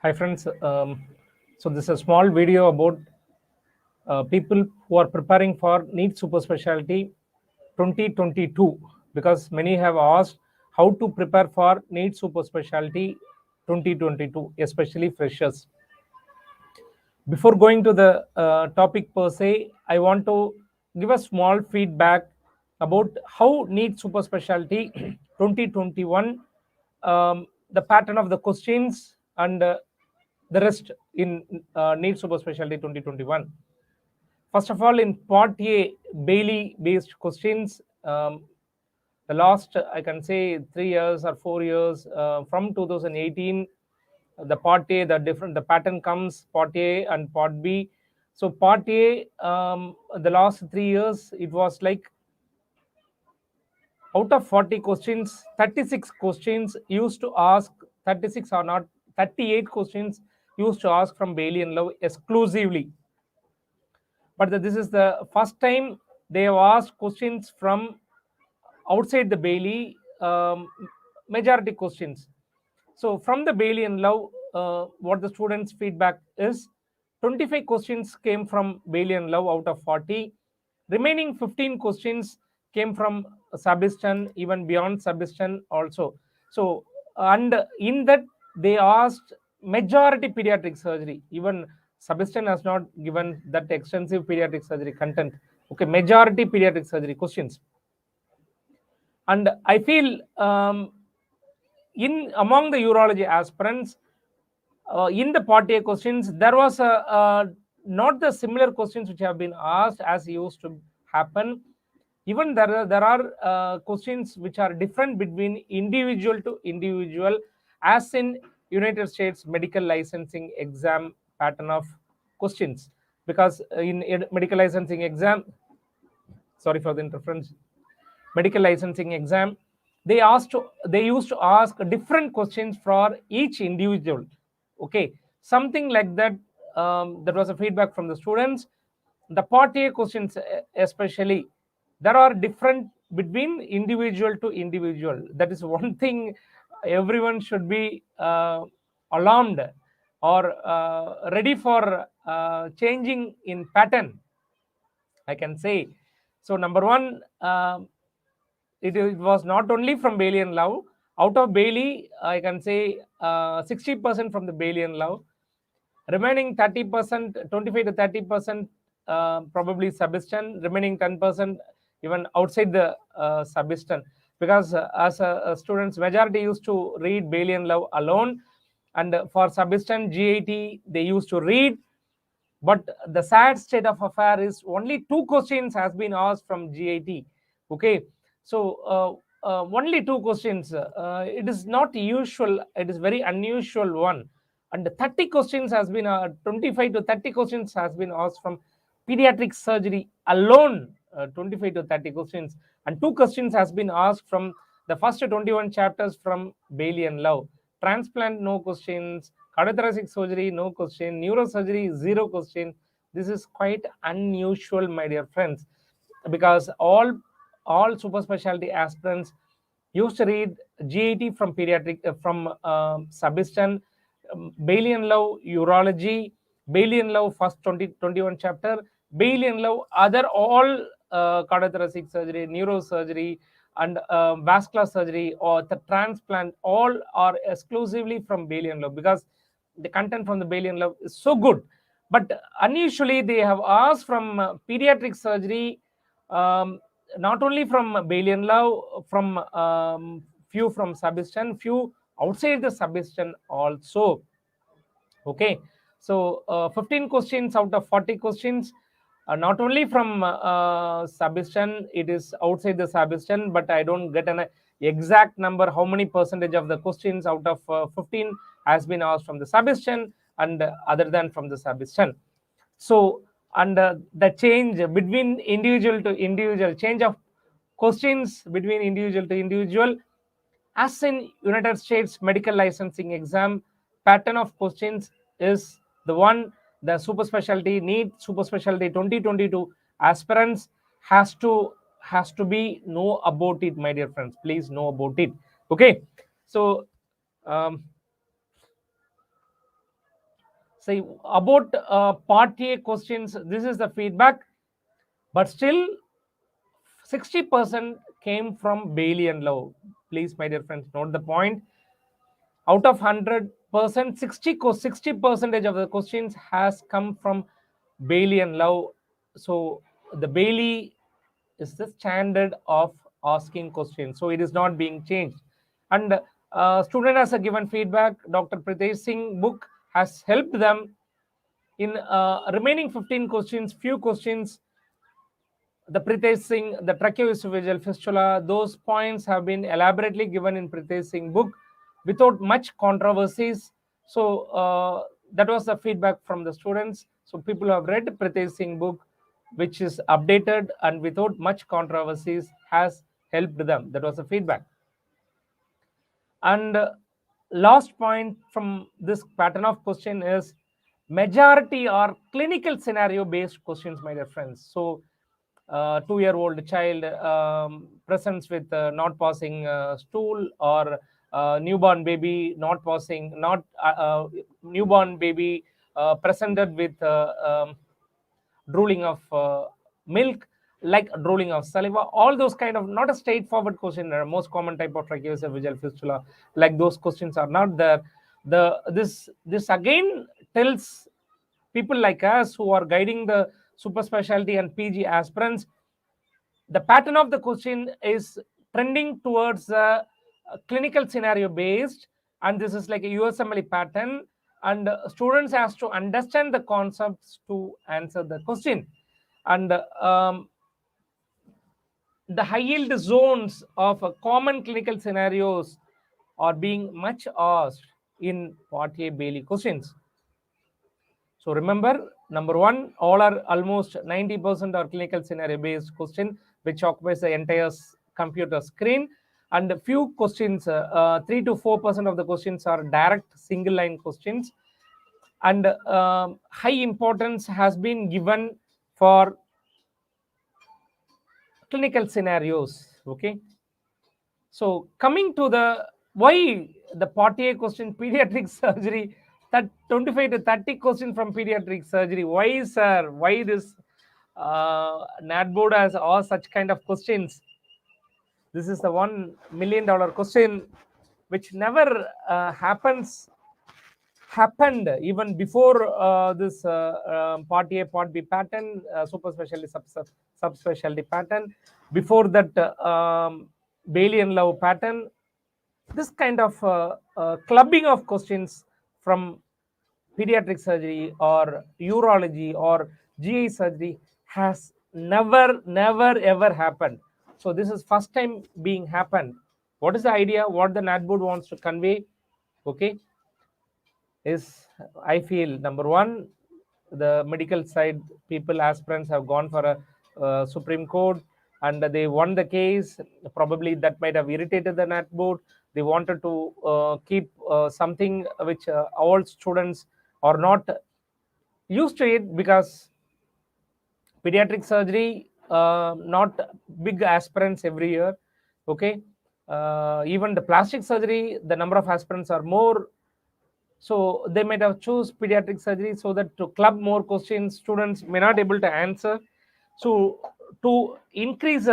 Hi friends, so this is a small video about people who are preparing for NEET Superspecialty 2022, because many have asked how to prepare for NEET Superspecialty 2022, especially freshers. Before going to the topic per se, I want to give a small feedback about how NEET Superspecialty 2021, the pattern of the questions, and the rest in NEET Superspecialty 2021. First of all, in Part A, Bailey-based questions, the last, I can say, 3 years or 4 years from 2018, the Part A, the pattern comes Part A and Part B. So Part A, the last 3 years, it was like out of 40 questions, 36 questions used to ask, 36 or not, 38 questions used to ask from Bailey and Love exclusively. But this is the first time they have asked questions from outside the Bailey, majority questions. So from the Bailey and Love, what the students' feedback is, 25 questions came from Bailey and Love out of 40. Remaining 15 questions came from Sabistan, even beyond Sabistan also. So, and in that they asked majority pediatric surgery. Even Sabistan has not given that extensive pediatric surgery content. Okay, majority pediatric surgery questions. And I feel in among the urology aspirants, in the Part A questions, there was not the similar questions which have been asked as used to happen. Even there are questions which are different between individual to individual, as in United States medical licensing exam pattern of questions. Because in medical licensing exam, sorry for the interference, medical licensing exam, they used to ask different questions for each individual. Okay, something like that. That was a feedback from the students. The Part A questions, especially, there are different between individual to individual. That is one thing everyone should be alarmed or ready for changing in pattern, I can say. So number one, it was not only from Bailey and Love. Out of Bailey, I can say 60% from the Bailey and Love. Remaining 30%, 25 to 30%, probably Sabistan. Remaining 10% even outside the Sabistan. Because as a students, majority used to read Bailey and Love alone. And for Sabistan, GIT, they used to read. But the sad state of affair is only 2 questions has been asked from GIT. Okay, so only 2 questions. It is not usual. It is very unusual one. And 30 questions has been 25 to 30 questions has been asked from pediatric surgery alone. 25 to 30 questions, and 2 questions has been asked from the first 21 chapters from Bailey and Love. Transplant, no questions. Cardiothoracic surgery, no question. Neurosurgery, 0 question. This is quite unusual, my dear friends, because all super specialty aspirants used to read GAT from pediatric from Sabistan, Bailey and Love urology, Bailey and Love first 21 chapter, Bailey and Love other all cardiothoracic surgery, neurosurgery, and vascular surgery or the transplant, all are exclusively from Bailey and Love, because the content from the Bailey and Love is so good. But unusually they have asked from pediatric surgery, not only from Bailey and Love, from few from Sabistan, few outside the Sabistan also. Okay, so 15 questions out of 40 questions, not only from Sabistan, it is outside the Sabistan, but I don't get an exact number how many percentage of the questions out of 15 has been asked from the Sabistan and other than from the Sabistan. So, and the change between individual to individual, change of questions between individual to individual, as in United States medical licensing exam, pattern of questions is the one the super specialty NEET super specialty 2022 aspirants has to be know about it, my dear friends. Please know about it. Okay, so say about part A questions, this is the feedback, but still 60% came from Bailey and Lowe. Please, my dear friends, note the point. Out of 100%, 60 percentage of the questions has come from Bailey and Lowe. So the Bailey is the standard of asking questions, so it is not being changed. And student has a given feedback. Dr. Pritesh Singh book has helped them in remaining 15 questions. Few questions, the Pritesh Singh, the tracheoesophageal fistula, those points have been elaborately given in Pritesh Singh book without much controversies. So that was the feedback from the students. So people who have read Pritesh Singh book, which is updated and without much controversies, has helped them. That was the feedback. And last point from this pattern of question is majority are clinical scenario based questions, my dear friends. So 2-year-old child presents with not passing stool, or newborn baby not passing, not newborn baby presented with drooling of milk, like drooling of saliva, all those kind of, not a straightforward question. Most common type of tracheoesophageal fistula, like those questions are not there. This again tells people like us who are guiding the super specialty and PG aspirants, the pattern of the question is trending towards clinical scenario based, and this is like a USMLE pattern, and students has to understand the concepts to answer the question. And the high yield zones of common clinical scenarios are being much asked in part A Bailey questions. So remember, number one, all are almost 90% are clinical scenario based question, which occupies the entire computer screen. And a few questions, 3 to 4% of the questions are direct single line questions. And high importance has been given for clinical scenarios. Okay. So coming to the why the part A question, pediatric surgery, that 25 to 30 questions from pediatric surgery. Why, sir? Why this NAT board has all such kind of questions? This is the $1 million question, which never happened even before this part A, part B pattern, super specialty, subspecialty pattern. Before that, Bailey and Love pattern. This kind of clubbing of questions from pediatric surgery or urology or GI surgery has never ever happened. So this is first time being happened. What is the idea? What the NAT board wants to convey? Okay, is I feel number one, the medical side people, aspirants have gone for a Supreme Court and they won the case. Probably that might have irritated the NAT board. They wanted to keep something which all students are not used to it, because pediatric surgery not big aspirants every year. Okay, even the plastic surgery, the number of aspirants are more, so they might have choose pediatric surgery so that to club more questions students may not able to answer. So to increase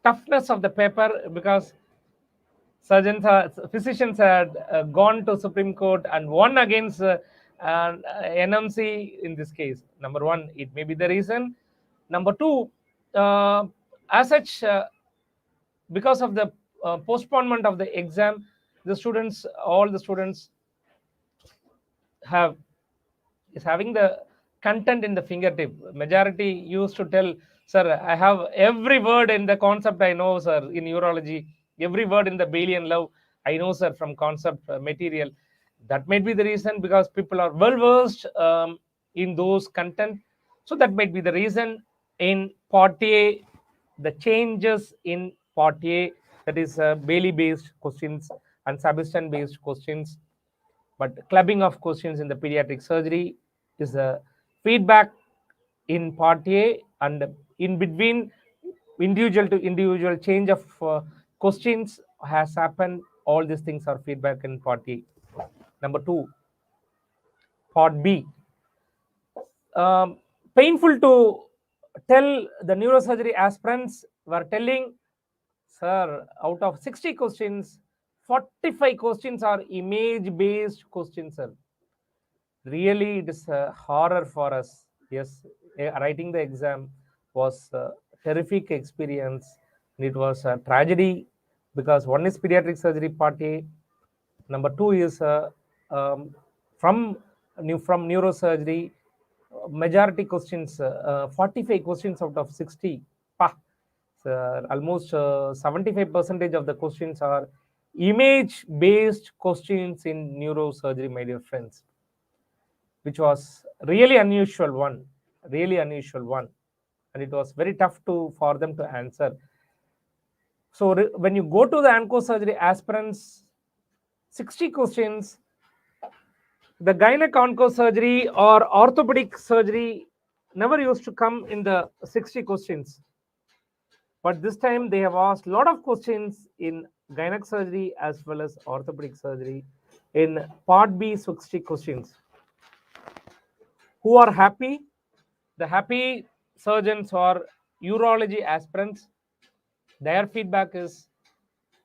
toughness of the paper, because physicians had gone to Supreme Court and won against NMC in this case. Number one, it may be the reason. Number two, as such, because of the postponement of the exam, all the students have is having the content in the fingertip. Majority used to tell, sir, I have every word in the concept I know, sir, in urology. Every word in the Bailey and Love, I know, sir, from concept material. That might be the reason, because people are well versed in those content. So that might be the reason in part A, the changes in part A, that is Bailey based questions and Sabiston based questions. But clubbing of questions in the pediatric surgery is a feedback in part A, and in between individual to individual change of questions has happened. All these things are feedback in part A. Number two, Part B. Painful to tell, the neurosurgery aspirants were telling, sir, out of 60 questions, 45 questions are image based questions, sir. Really, it is a horror for us. Yes, writing the exam was a terrific experience. It was a tragedy because one is pediatric surgery part A, number two is from neurosurgery. Majority questions, 45 questions out of 60. Pah, almost 75% of the questions are image based questions in neurosurgery, my dear friends, which was really unusual one, and it was very tough to for them to answer. So when you go to the onco surgery aspirants, 60 questions, the gynec onco surgery or orthopedic surgery never used to come in the 60 questions. But this time they have asked a lot of questions in gynec surgery as well as orthopedic surgery in part B, 60 questions. Who are happy? The happy surgeons or urology aspirants. Their feedback is,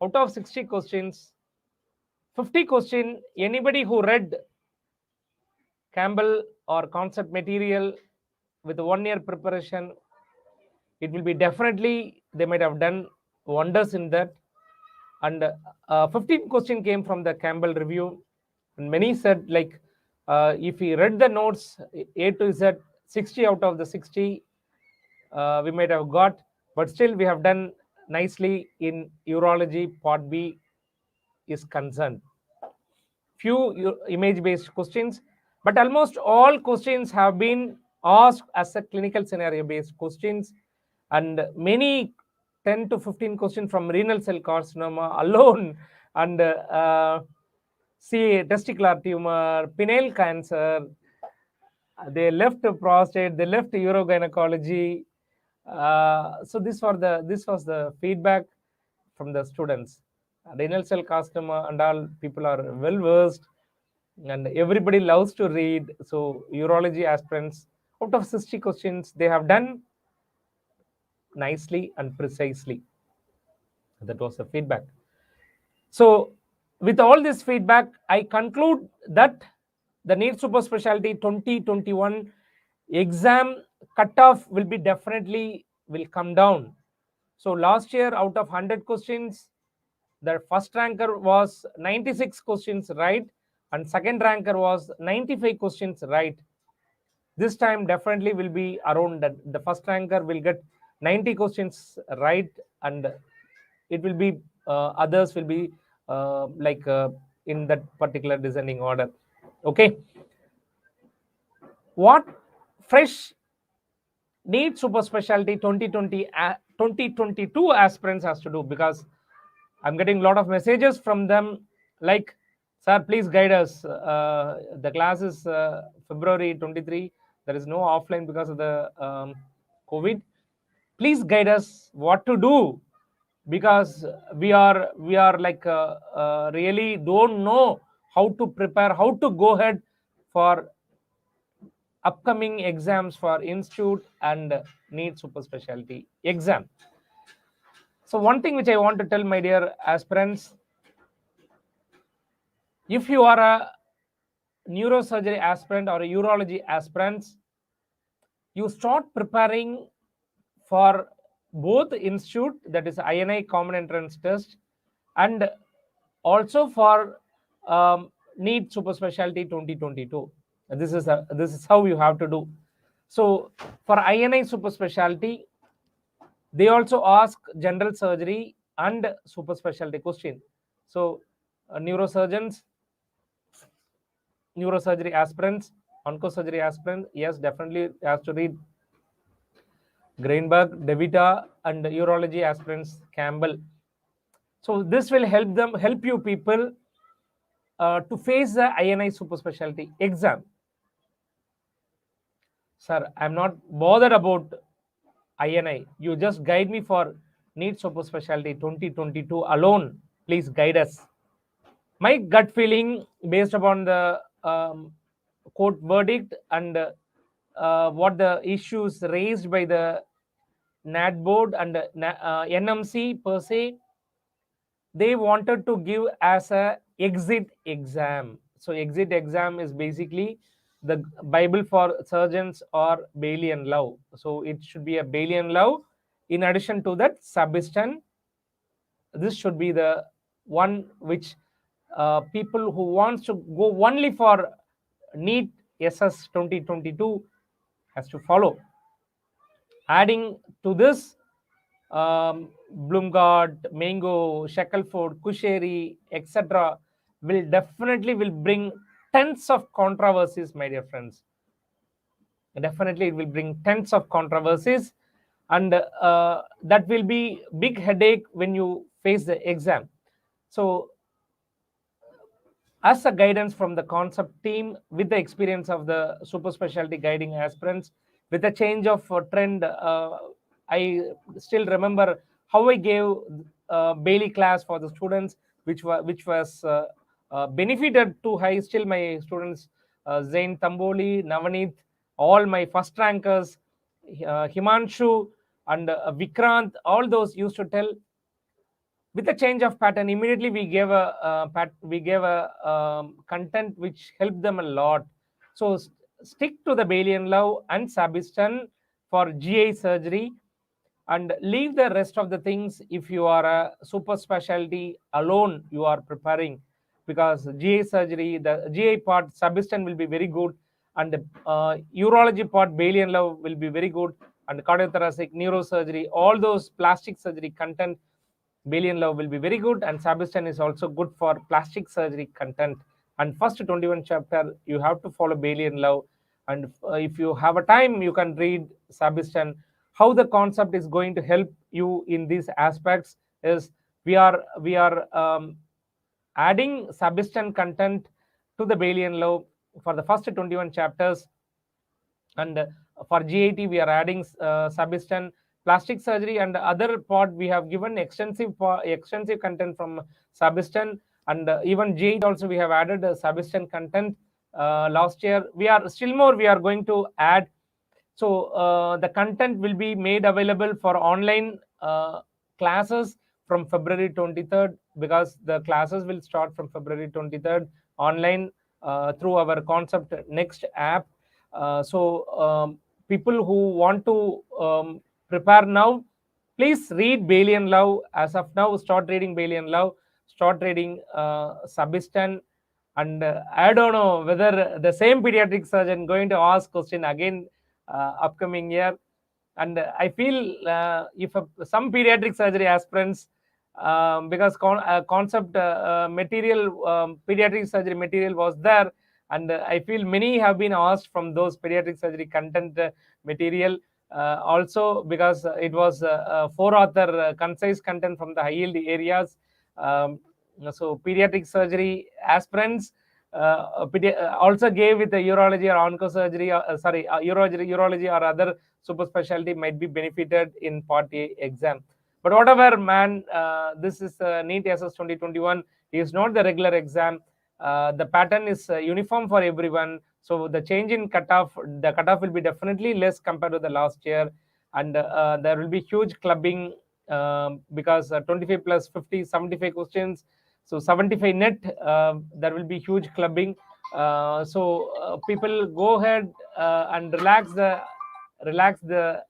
out of 60 questions, 50 question, anybody who read Campbell or concept material with 1 year preparation, it will be definitely, they might have done wonders in that. And 15 question came from the Campbell review, and many said, like, if we read the notes A to Z, 60 out of the 60 we might have got, but still we have done nicely in urology part B is concerned. Few image based questions, but almost all questions have been asked as a clinical scenario based questions, and many 10 to 15 questions from renal cell carcinoma alone, and testicular tumor, pineal cancer, they left prostate, they left urogynecology. So this was the feedback from the students. Renal cell carcinoma and all, people are well versed, and everybody loves to read. So urology aspirants, out of 60 questions, they have done nicely and precisely. That was the feedback. So with all this feedback, I conclude that the NEET Superspecialty 2021 exam cutoff will be definitely will come down. So last year, out of 100 questions, the first ranker was 96 questions right, and second ranker was 95 questions right. This time definitely will be around that. The first ranker will get 90 questions right, and it will be others will be in that particular descending order. Okay, what fresh NEET Superspecialty 2022 aspirants has to do? Because I'm getting a lot of messages from them like, sir, please guide us. The class is February 23. There is no offline because of the COVID. Please guide us what to do, because we are like really don't know how to prepare, how to go ahead for upcoming exams for institute and NEET Superspecialty exam. So one thing which I want to tell my dear aspirants, if you are a neurosurgery aspirant or a urology aspirant, you start preparing for both institute, that is INI common entrance test, and also for NEET Superspecialty 2022. This is how you have to do. So for INI Superspecialty, they also ask general surgery and Superspecialty question. So neurosurgeons, neurosurgery aspirants, oncosurgery aspirants, yes, definitely has to read Greenberg, Devita, and urology aspirants Campbell. So this will help you people to face the INI Superspecialty exam. Sir, I'm not bothered about INI. You just guide me for NEET Superspecialty 2022 alone. Please guide us. My gut feeling, based upon the court verdict and what the issues raised by the NAT board and NMC per se, they wanted to give as a exit exam. So exit exam is basically the Bible for surgeons or Bailey and Love. So it should be a Bailey and Love. In addition to that, Subistan, this should be the one which people who wants to go only for NEET SS 2022 has to follow. Adding to this, Bloomgard, Mango, Shackelford, Kusheri, etc., will bring tens of controversies, my dear friends. Definitely, it will bring tens of controversies, and that will be big headache when you face the exam. So as a guidance from the concept team with the experience of the super specialty guiding aspirants with a change of trend, I still remember how I gave Bailey class for the students, which was benefited to high. Still my students, Zain Tamboli, Navaneet, all my first rankers, Himanshu and Vikrant, all those used to tell, with a change of pattern, immediately we gave a content which helped them a lot. So stick to the Bailey and Love and Sabistan for GI surgery, and leave the rest of the things if you are a super specialty alone you are preparing, because GI surgery, the GI part Sabistan will be very good, and urology part Bailey and Love will be very good, and cardiothoracic, neurosurgery, all those plastic surgery content Bailey and Love will be very good, and Sabistan is also good for plastic surgery content. And first 21 chapter, you have to follow Bailey and Love. And if you have a time, you can read Sabistan. How the concept is going to help you in these aspects is we are adding Sabistan content to the Bailey and Love for the first 21 chapters, and for GIT we are adding Sabistan, plastic surgery, and other part we have given extensive content from Sabistan, and even GIT also we have added Sabistan content last year. We are still more we are going to add. So the content will be made available for online classes from February 23rd, because the classes will start from February 23rd online through our Concept Next app. People who want to prepare now, please read Bailey and Love. As of now, start reading Bailey and Love, start reading Sabistan, and I don't know whether the same pediatric surgeon going to ask question again upcoming year. And I feel if some pediatric surgery aspirants, because concept material, pediatric surgery material was there, and I feel many have been asked from those pediatric surgery content material, also because it was 4 author concise content from the high yield areas. So pediatric surgery aspirants also gave with the urology or oncosurgery, urology or other super specialty might be benefited in Part A exam. But whatever, man, this is NEET SS 2021 is not the regular exam. The pattern is uniform for everyone. So the change in cutoff, the cutoff will be definitely less compared to the last year, and there will be huge clubbing because 25 plus 50, 75 questions. So 75 net, there will be huge clubbing. People go ahead and relax the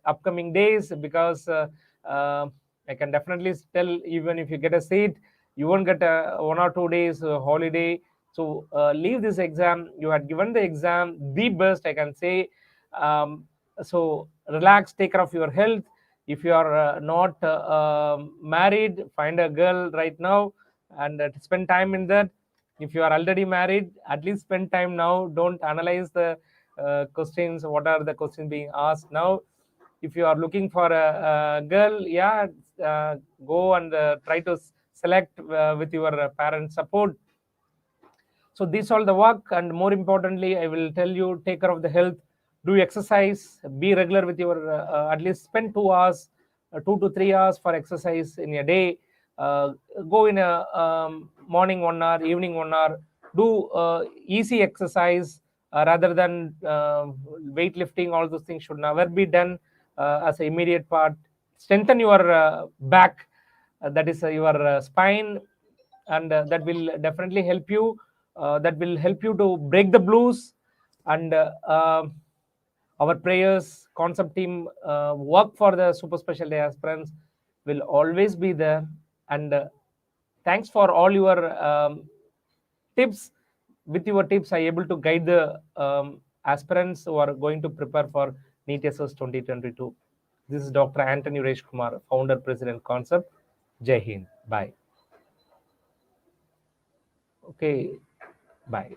upcoming days, because I can definitely tell, even if you get a seat, you won't get a 1 or 2 days holiday. So leave this exam. You had given the exam the best, I can say. So relax, take care of your health. If you are not married, find a girl right now and spend time in that. If you are already married, at least spend time now. Don't analyze the questions, what are the questions being asked now. If you are looking for a girl, yeah, go and try to select with your parents' support. So these all the work, and more importantly, I will tell you, take care of the health, do exercise, be regular with your at least spend 2 hours, 2 to 3 hours for exercise in a day. Go in a morning 1 hour, evening 1 hour. do easy exercise rather than weightlifting. All those things should never be done as an immediate part. Strengthen your back, that is your spine, and that will definitely help you. That will help you to break the blues. And our prayers, concept team, work for the super specialty aspirants will always be there. And thanks for all your tips. With your tips, I able to guide the aspirants who are going to prepare for NEET SS 2022. This is Dr. Anthony Resh Kumar, founder, president, Concept. Jai Hind. Bye. Okay. Bye.